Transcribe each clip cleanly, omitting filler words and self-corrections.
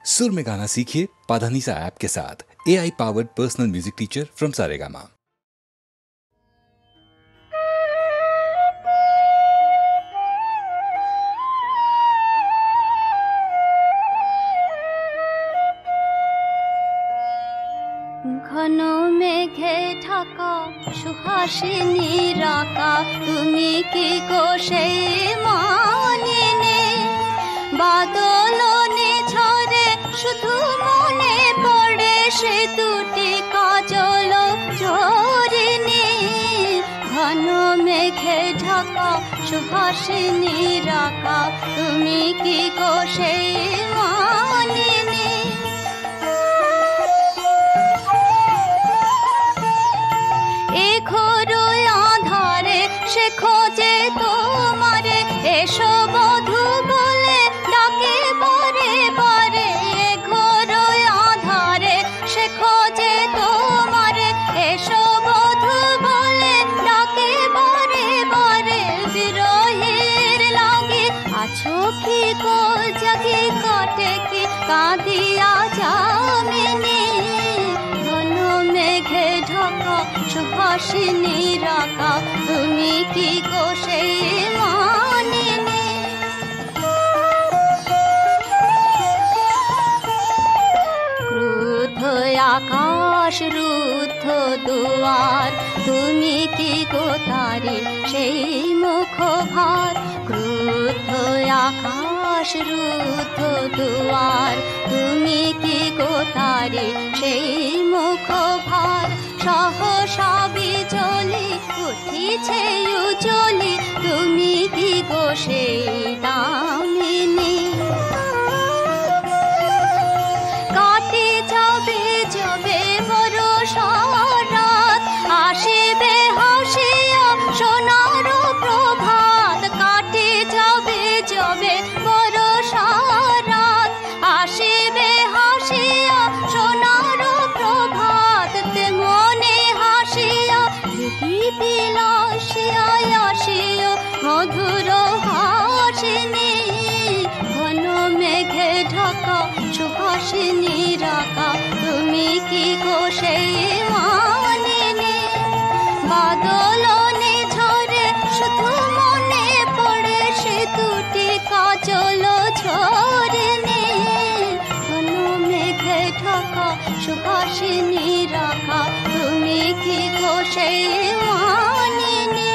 सुर में गाना सीखिए पाधानीसा ऐप के साथ। AI powered personal music teacher from Saregama. ঘন মেঘে ঢাকা সুহাসিনী রাকা, তুমি কি গো সেই মানিনে? বাদলনে ঝরে শুধু মনে পড়ে সে দুটি কাজল ঝরিনি। ঘন মেঘে ঢাকা সুহাসিনী রাকা, তুমি কি গো সেই মানিনে? ঘোরো আধারে সে খোঁজে তোমারে, এসো বধূ বলে ডাকে বারে বারে। ঘোরো আধারে সে খোঁজে তোমারে, এসো বধূ বলে ডাকে বারে বারে। বিরহের লাগি আছো কি গো জাগি, কাটে কি কাঁদিয়া যামিনী? ঘন মেঘে ঢাকা সুহাসিনী রাকা, তুমি কি গো সেই মানিনে? ক্রুদ্ধ আকাশ রুদ্ধ দুয়ার, তুমি কি গো তারি সেই মুখ ভার? ক্রুদ্ধ আকাশ রুদ্ধ দুয়ার, তুমি কি গো তারি সেই মুখ ভার? সহসা বিজলি উঠিছে উজলি, তুমি কি গো সেই দামিনী? কাটে যাবে যাবে বরষা রাত, আসিবে হাসিয়া সোনার প্রভাত। কাটে যাবে যাবে বরষা রাত, আসিবে হাসিয়া সোনার প্রভাত। মনে হাসিয়া বিলাসিয়া আসিও মধুর হাসিনী। ঘন মেঘে ঢাকা সুহাসিনী রাকা, তুমি কি গো সেই মানিনে? বাদলনে ঝরে শুধু মনে পড়ে সে দুটি কাজল ঝরিনি। ঘন মেঘে ঢাকা সুহাসিনী রাকা, তুমি কি গো সেই মানিনে?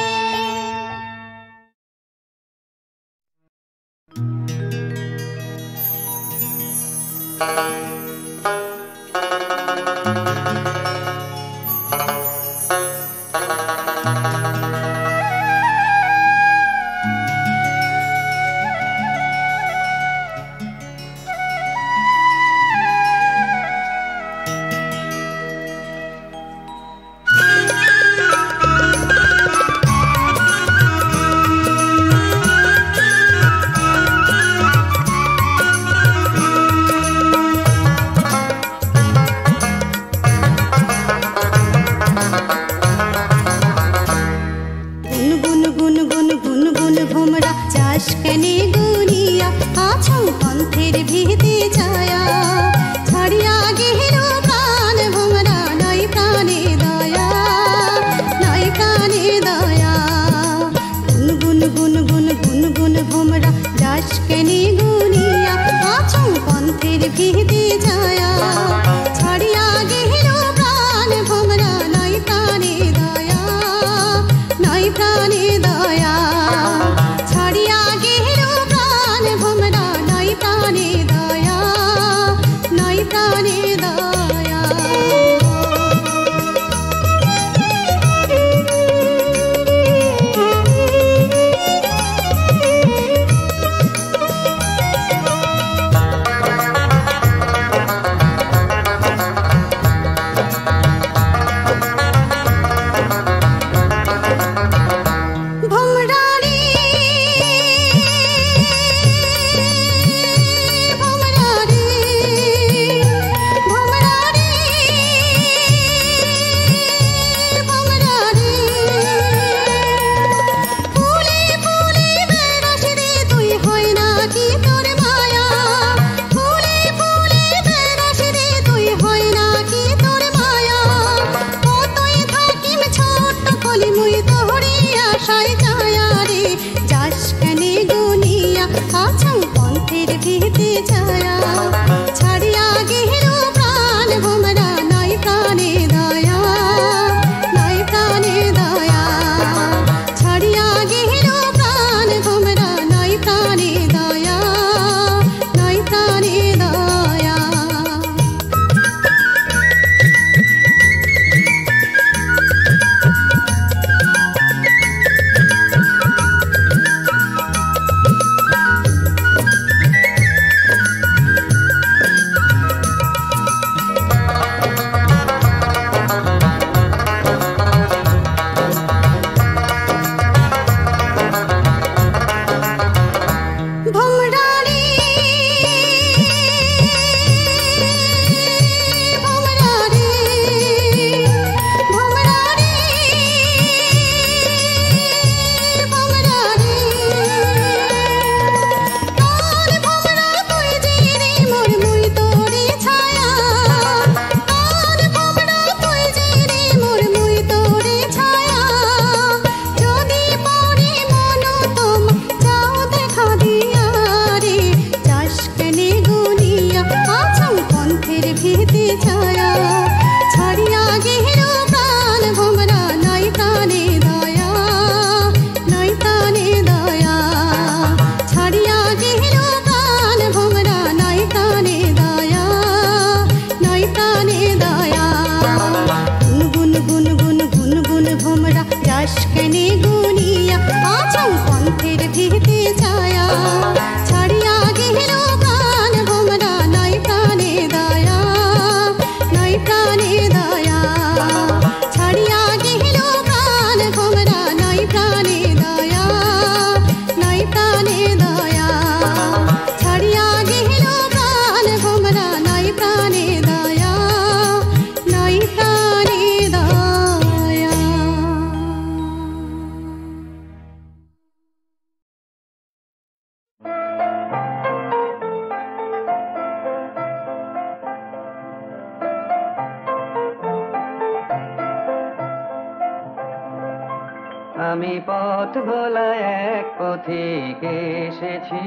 আমি পথ ভোলা এক পথিক এসেছি,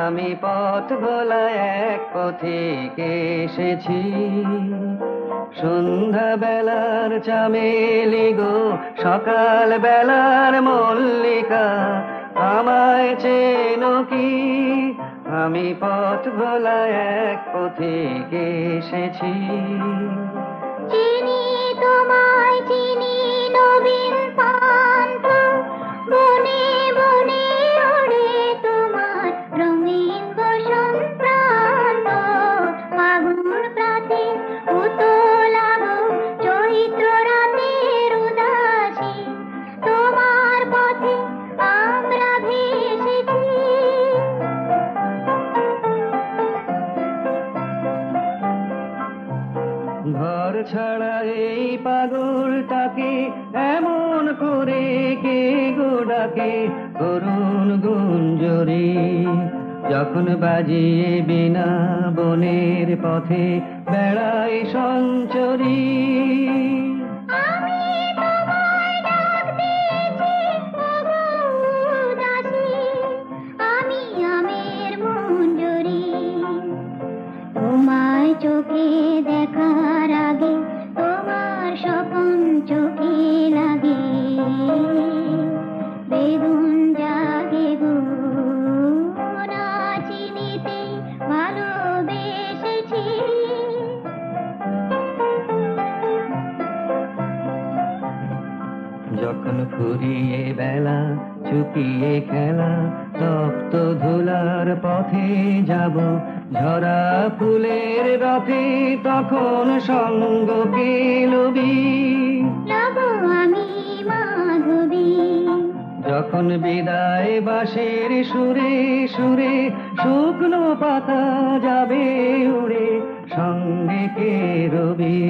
আমি পথ ভোলা এক পথিক এসেছি। সন্ধ্যা বেলার চামেলি গো, সকাল বেলার মল্লিকা, আমায় চেনো কি? আমি পথ ভোলা এক পথিক এসেছি। চিনি তোমায় চিনি নবীন পান্থ, বনে বনে ওড়ে তোমার রঙিন বসন্ত প্রান্ত। ফাগুন প্রাতে উতলাব চৈত্র রাতের উদাসী, তোমার পথে আমরা ভেসেছি। ঘর ছাড়া এই পাগলটাকে এমন করে কে গো ডাকে করুণ গুঞ্জরি, যখন বাজিয়ে বিনা বনের পথে বেড়াই সঞ্চরি। আমি তোমায় ডাক দিয়েছি ওগো উদাসী, আমি আমের মঞ্জরি। তোমায় চোখে দেখার আগে তোমার স্বপন চোখে লাগে, বেগুন জাগে গো না চিনিতে ভালোবেসেছি। যখন ফুরিয়ে বেলা চুপিয়ে খেলা, তপ্ত ধুলার পথে যাব ঝরা ফুলের রথে, তখন সঙ্গ কে লবি? লাগো আমি মাধবী। যখন বিদায় বাঁশের সুরে সুরে শুকনো পাতা যাবে উড়ে, সঙ্গে কে রবি?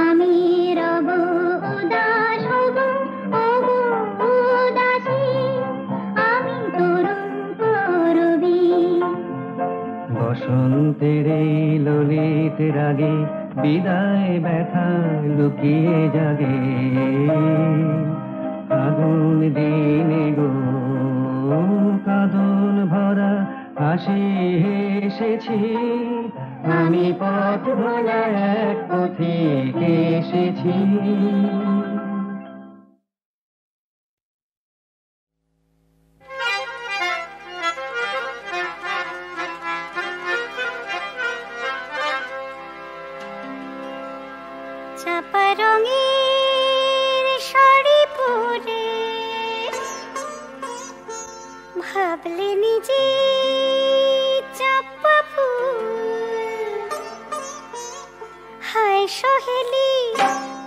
আমি রব উদাস হব ওগো উদাসী, আমি তরুণ করবি। বসন্তের এই ললিত রাগে বিদায় ব্যথা লুকিয়ে জাগে, আগুন দিনে গো কাঁদন ভরা হাসি এসেছি। আমি পথ ভোলা এক পথিক এসেছি। চাপা রঙের শাড়ি পরে ভাবলে নিজে চাপা ফুল। হায় সহেলি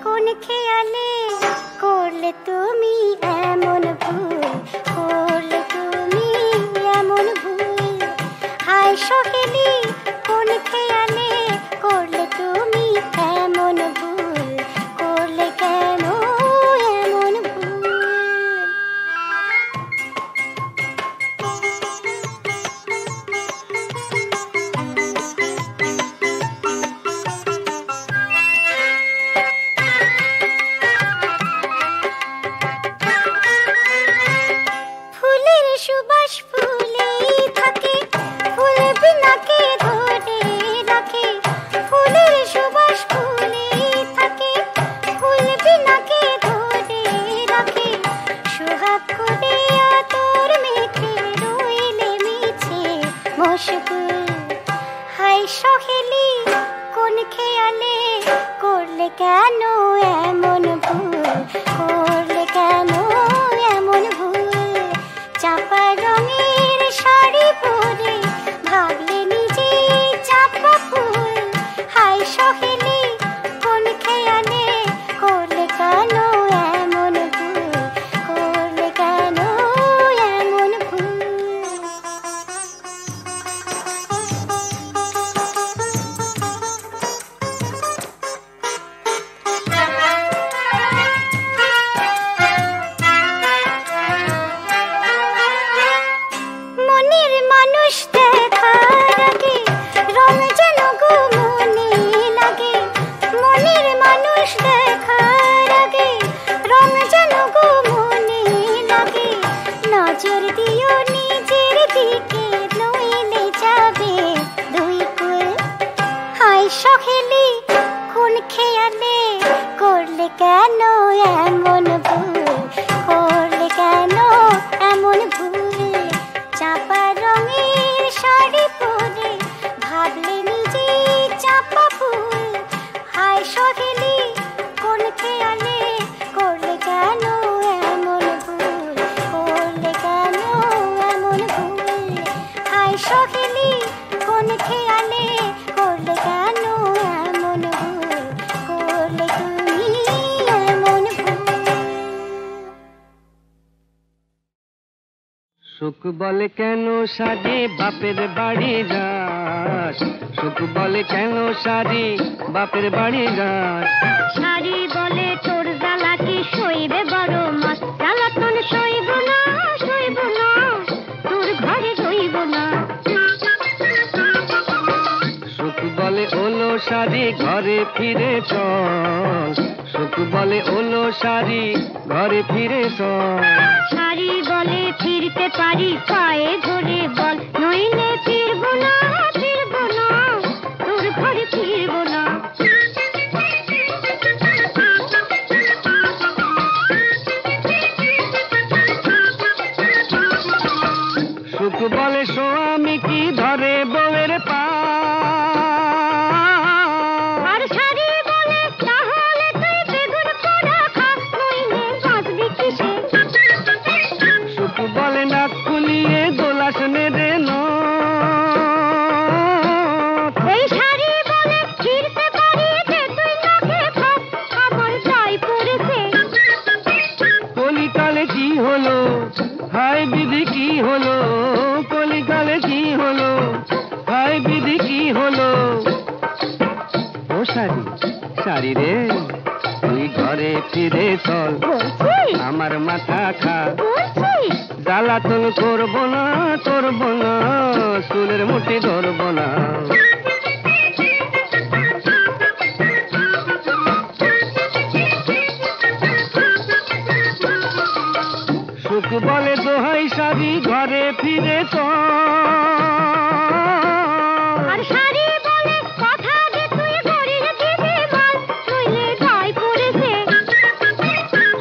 কোন খেয়ালে করলে তুমি এমন ভুল, করলে তুমি এমন ভুল। হায় সহেলি কোন খেয়ালে করলে তুমি এমন ভুল, করলে কেন এমন ভুল? ফুলের সুবাস ফুলেই থাকে, ফুল বিনাকে ধরে রাখে। ফুলের সুবাস ফুলেই থাকে, ফুল বিনাকে ধরে রাখে। সোহাগ করে আতর মেখে রইলে মিছে মশগুল। হায় সহেলি কোন খেয়ালে করলে কেন এমন ভুল, করলে কেন এমন ভুল? চাপা রঙের শাড়ি পরে ভাবলে নিজে চাপা ফুল। হায় সহেলি কোন খেয়ালে করলে কেন এমন ভুল, করলে কেন এমন ভুল? সখেলি কোন খেয়ালে করলে কেন এমন ভুল, করলে কেন এমন ভুল। চাপা রঙের শাড়ি পরে ভাবলে নিজে চাপা ফুল। হায় সখেলি কোন খেয়ালে করলে কেন এমন ভুল, করলে কেন এমন ভুল। হায় সখেলি কোন খেয়ালে করলে কেন এমন ভুল, করলে তুমি এমন ভুল। সুখ বলে কেন সাজে বাপের বাড়ি যাস, সুখ বলে কেন সাজে বাপের বাড়ি যাস। শাড়ি বলে তোর জ্বালা কি সইবে বড় মাস, জ্বালাতন সইব না, সইব না, তোর ঘরে রইব না। সুখ বলে ওলো শাড়ি ঘরে ফিরে চল, সুখ বলে ওলো শাড়ি ঘরে ফিরে চল। শাড়ি বলে ফিরতে পারি পায়ে ধরে বল, নইলে ফিরব না, ফিরব না, তোর ঘরে ফিরব না। সুখ বলে স্বামী কি ধরে বউয়ের পা, আর শাড়ি বলে তাহলে তুই বেগুন পোড়া খা, নইলে বাঁচবি কিসে। সুখ বলে নাক ফুলিয়ে দোলাস নেড়ে নো, এই শাড়ি বলে ফিরতে পারি যে তুই নাকে খাপ, আমার দায় পড়েছে। কলিকালে কি হলো, হায় বিধি কি হলো, কলিকালে কি হলো, হায় বিধি কি হলো। ও শাড়ি, শাড়ি রে তুই ঘরে ফিরে চল, বলছি আমার মাথা খা। বলছি জ্বালাতন করবো না, করবো না, চুলের মুঠি ধরবো না। সুখ বলে দোহাই শাড়ি ঘরে ফিরে চল, আর শাড়ি বলে কথা যে তুই গড়িয়ে দিবি মাল, নইলে দায় পড়েছে।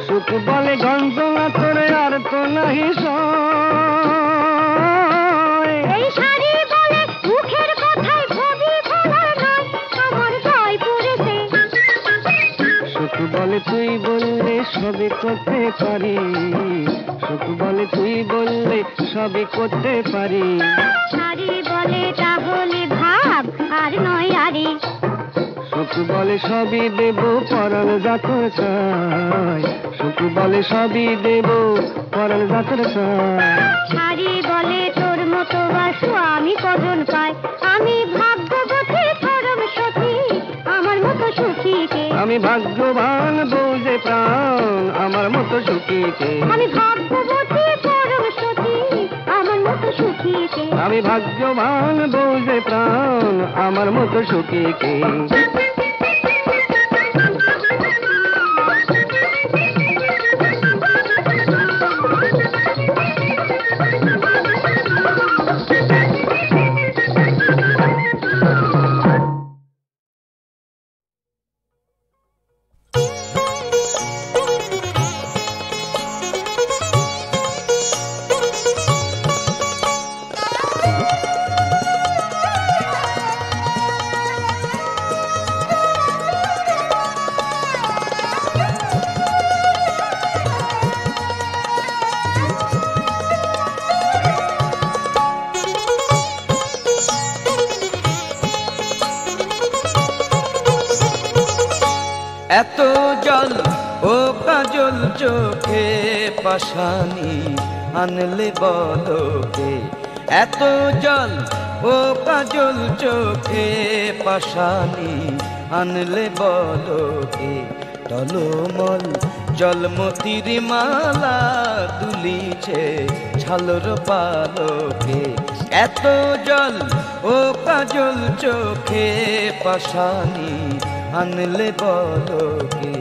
সুখ বলে গঞ্জনা তোরে আর তো নাহি সয়, এই শাড়ি বলে মুখের কথায় ছবি ফলার নয়, আমার দায় পড়েছে। সুখ বলে তুই বললে সবই করতে পারি, সুখ বলে তুই বললে সবই করতে পারি। শাড়ি বলে তাহলে ভাব আর নয় আরে, সুখ বলে সবই দেব পরাণ যাতর চাই, সুখ বলে সবই দেব পরাণ যাতর চাই। শাড়ি বলে তোর মতো বাসু আমি কজন পাই, আমি ভাগ্যবতী পরম সখী, আমার মতো সুখীকে। আমি ভাগ্যবান বউ যে প্রাণ আমার মতো সুখীকে, আমি ভাগ্যবতী পরম সখী, আমার মতো সুখীকে। আমি ভাগ্যবান বউ যে প্রাণ আমার মতো সুখীকে। এত জল ও কাজল চোখে পাশানি আনলে বলকে, এত জল ও কাজল চোখে পাশানি আনলে বলকে। টলমল জলমতির মালা দুলিছে ঝালর পালকে, এত জল ও কাজল চোখে পাশানি আনলে বলকে।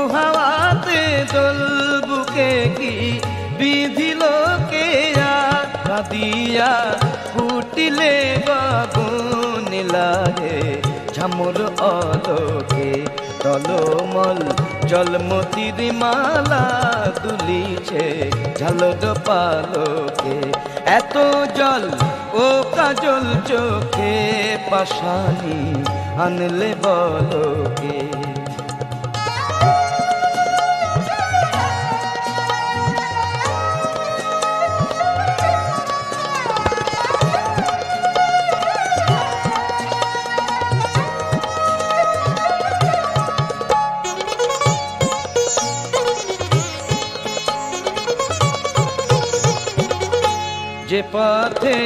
হাওয়াতে দোল বুকে কি বিধিল কে কাঁদিয়া কুটিলে বাবুন লাগে ঝামুর অলোকে টলমল জলমতির মালা দুলিছে ঝালর পালকে এত জল ও কাজল চোখে পাশানি আনলে বলকে যে পথে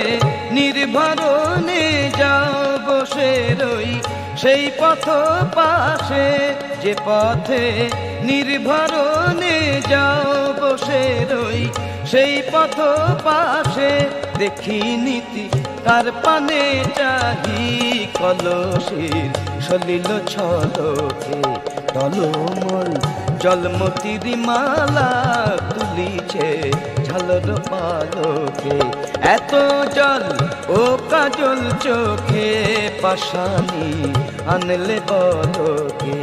নির্ভরণে যাও বসে রই সেই পথ পাশে যে পথে নির্ভরণে যাও বসে রই সেই পথ পাশে দেখি নীতি তার পানে চাহি কলসির সলিল ছলকে টলমল জলমতির মালা তুলিছে ঝালর পালকে এত জল ও কাজল চোখে পাশানি আনলে বলকে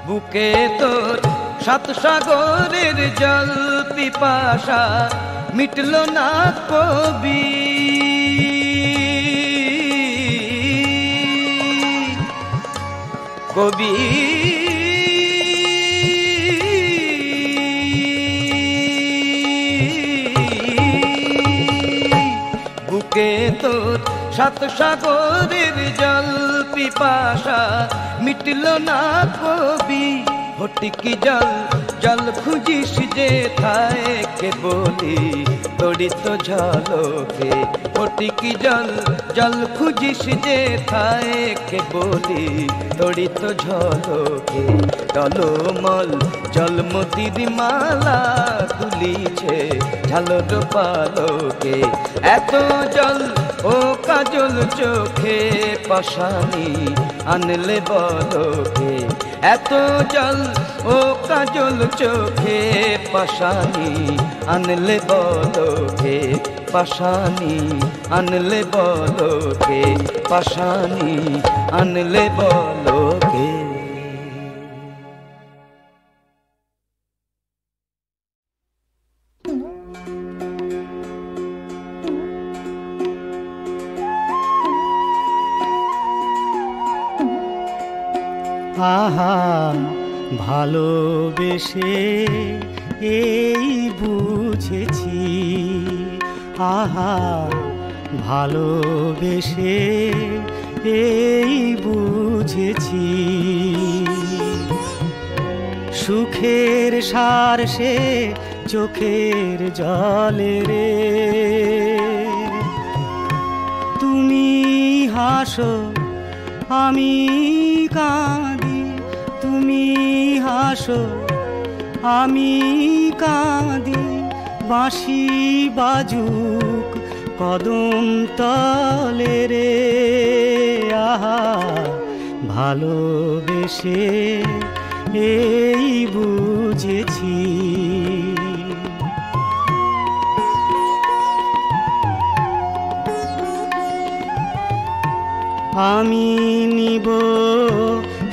বুকে তোর সাত সাগরের জল পিপাসা মিটল না কবি কবি বুকে তোর সাত সাগরের জল পিপাসা মিটল না কবি ফটিকি জল জল খুঁজিস যে থায় কে বলি তড়িত ঝলকে ফটিকি জল জল খুঁজিস যে থায় কে বলি তড়িত ঝলকে টলমল জলমতির মালা তুলিছে ঝালর পালকে এত জল ও কাজল চোখে পাশানি আনলে বলকে এত জল ও কাজল চোখে পাশানি আনলে বলকে পাশানি আনলে বলকে পাশানি আনলে বলকে আহা ভালোবেসে এই বুঝেছি আহা ভালোবেসে এই বুঝেছি সুখের সার সে চোখের জলে রে তুমি হাসো আমি কাঁদি তুমি হাসো আমি কাঁদি বাঁশি বাজুক কদম তলে রে আহা ভালোবেসে এই বুঝেছি আমি নিব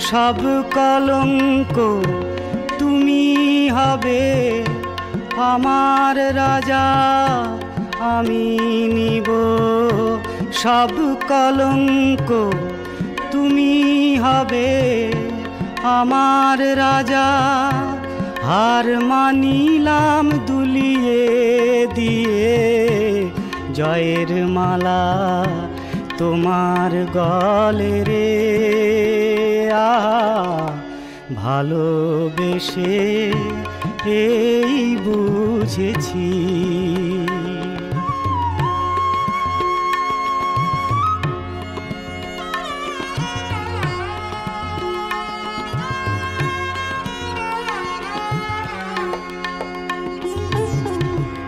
সব কলঙ্ক তুমি হবে আমার রাজা আমি নিব সব কলঙ্ক তুমি হবে আমার রাজা হার মানিলাম দুলিয়ে দিয়ে জয়ের মালা তোমার গলে রে ভালোবেসে এই বুঝেছি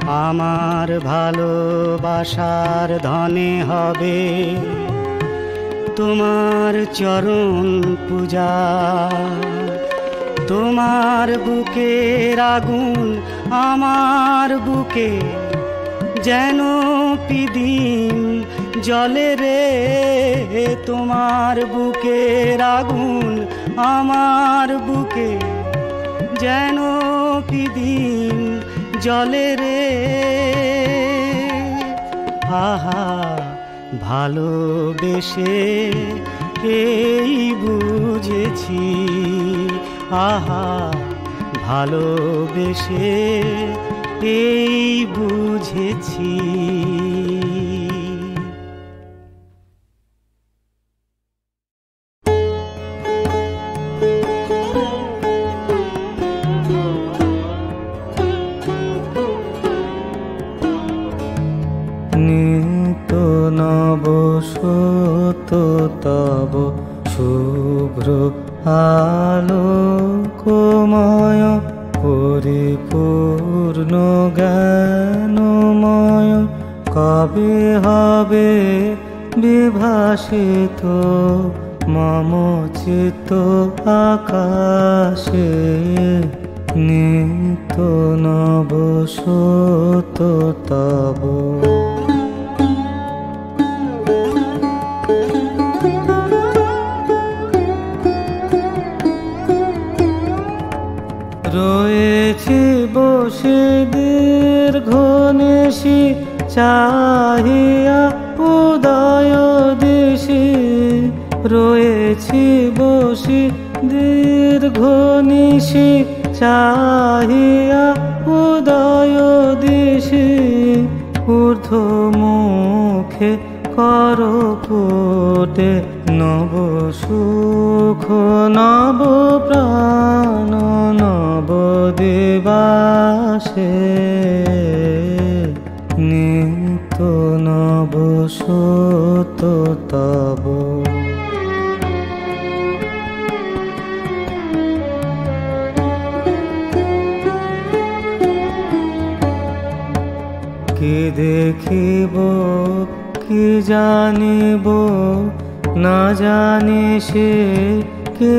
আমার ভালোবাসার ধনে হবে তোমার চরণ পূজা। তোমার বুকের আগুন আমার বুকে যেন পিদিম জলে রে। তোমার বুকের আগুন আমার বুকে যেন পিদিম জলে রে। আহা ভালোবেসে এই বুঝেছি, আহা ভালোবেসে এই বুঝেছি। নিত নব সত তব শুভ্র আলোকময় পরিপূর্ণ জ্ঞানময় কবে হবে বিভাসিত মম চিত্ত আকাশে। নিত নব সত তব রয়েছি বসে দীর্ঘ নিশি চাহিয়া উদয় দিশি। রয়েছি বসে দীর্ঘ নিশি চাহিয়া উদয় দিশি। ঊর্ধ্ব মুখে কর ফুটে নব সুখ নব প্রাণ নব দিবাসে। নিত নব সত তব কি দেখিব কি জানিব না জানি সে কে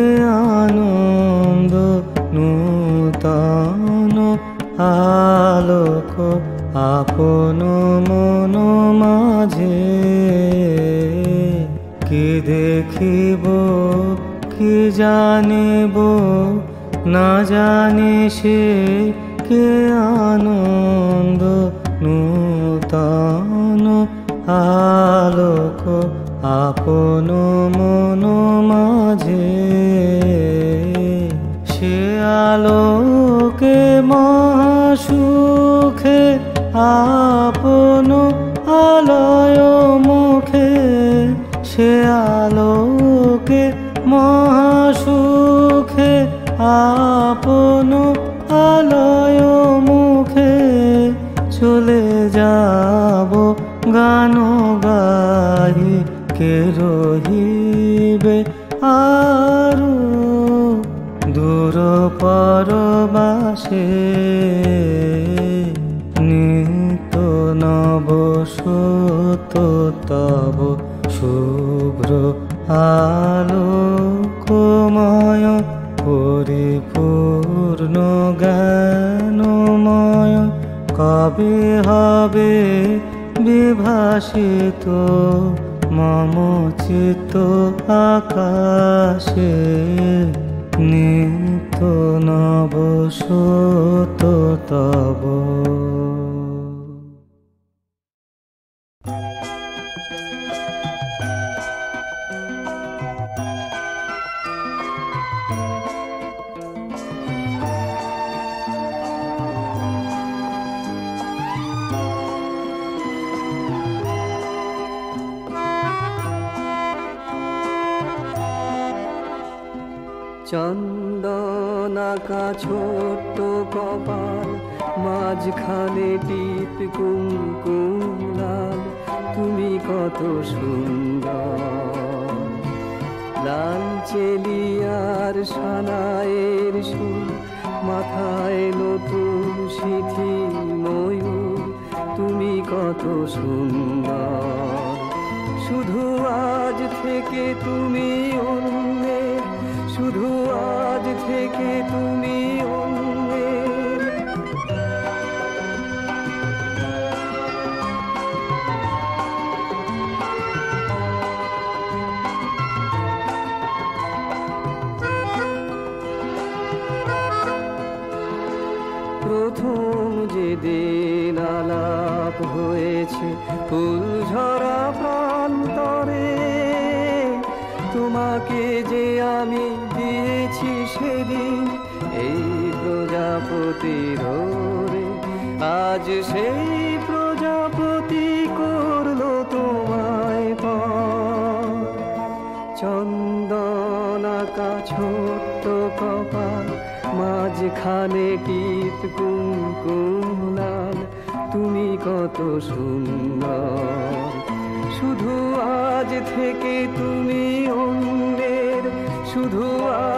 আনন্দ নূতন আলোক আপন মন মাঝে। কি দেখিব কি জানিব না জানি সে কে আনন্দ নূতন আলোক আপন মন মাঝে। সে আলোকে মহাসুখে আপন আলয় মুখে। সে আলোকে মহাসুখে আপন আলয় মুখে। চলে যাব গান গাই কে রহিবে আরো দূর পরবাসে। নিত নব সত তব শুভ্র আলোকময় পরিপূর্ণ জ্ঞানময় কবে হবে বিভাসিত মম চিত্ত আকাশে। নিত নব সত তব চন্দনাকা ছোট্ট কপাল মাঝখানে টিপ কুমকুম লাল। তুমি কত সুন্দর লাল চেলিয়ার সানায়ের সুর মাথায় নতুন সিঁথি ময়ূর। কত সুন্দর। শুধু আজ থেকে তুমি অন্যের, শুধু আজ থেকে তুমি অন্যের। প্রথম যেদিন আলাপ হয়েছে ফুলঝরা প্রান্তরে, তোমাকে যে আমি দিয়েছি সেদিন এই প্রজাপতি ধরে, আজ সেই প্রজাপতি করলো তোমায় পর। চন্দন আঁকা ছোট্ট কপাল, মাঝখানে টিপ কুমকুম লাল, তুমি কত সুন্দর। শুধু আজ থেকে তুমি অন্যের, শুধু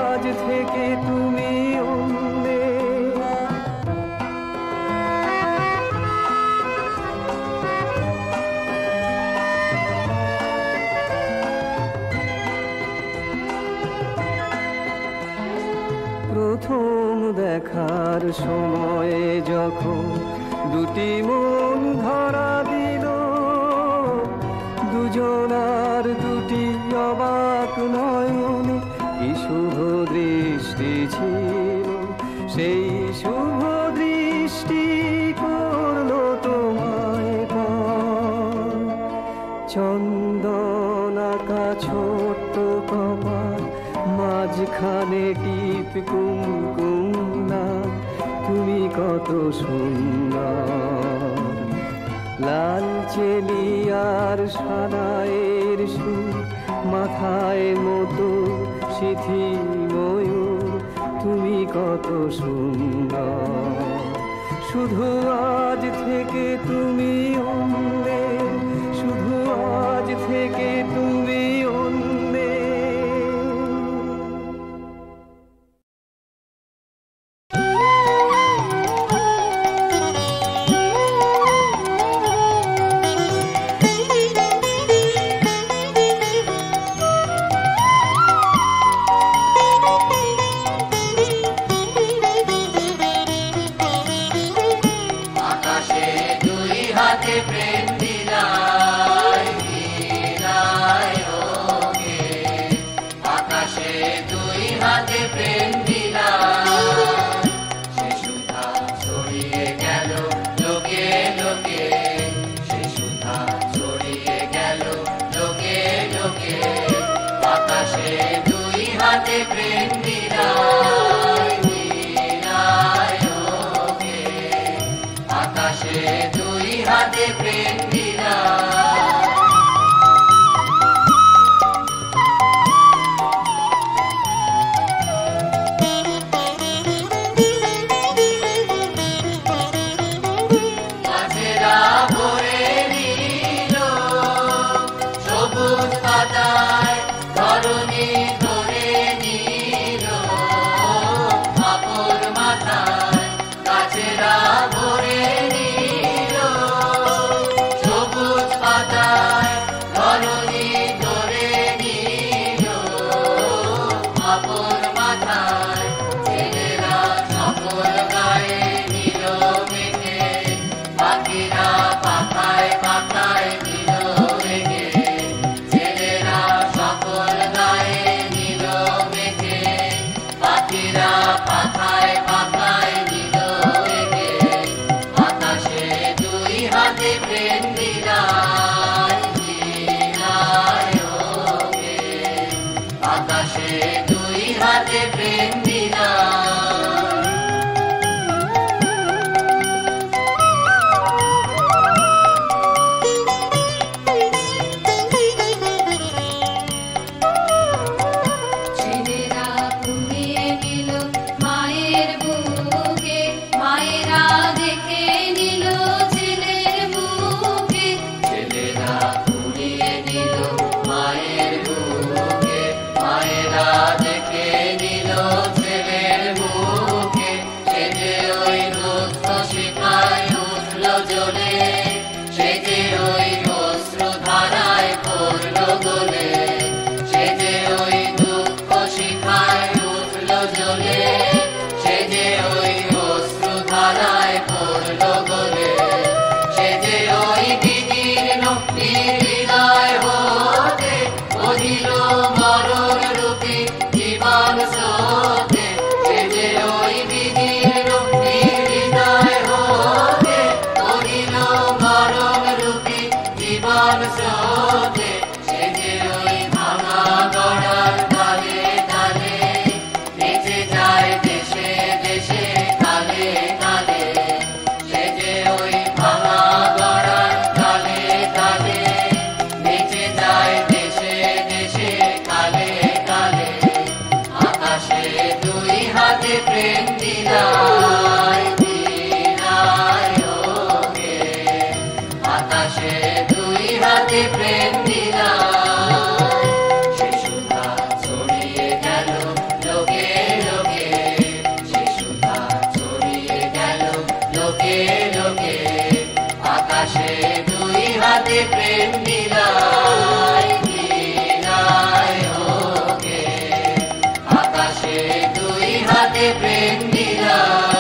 আজ থেকে তুমি অন্যের। প্রথম দেখার সময়ে যখন দুটি মন ধরা দিল, দুজনার দুটি অবাক নয়নে কি শুভ দৃষ্টি ছিল, সেই শুভ দৃষ্টি করলো তোমায় পর। চন্দন আঁকা ছোট্ট কপাল, মাঝখানে টিপ কুমকুম লাল, তুমি কত সুন্দর। লাল চেলিয়ার সানাইয়ের সুর, মাথায় মতো শিথিল ময়ূর, তুমি কত সুন্দর। শুধু আজ থেকে তুমি অন্যের, শুধু আজ থেকে তুমি অন্যের। আকাশে দুই হাতে প্রেম আকাশে দুই হাতে প্রেম মিলাই মিলাই ওকে আকাশে দুই হাতে প্রেম মিলাই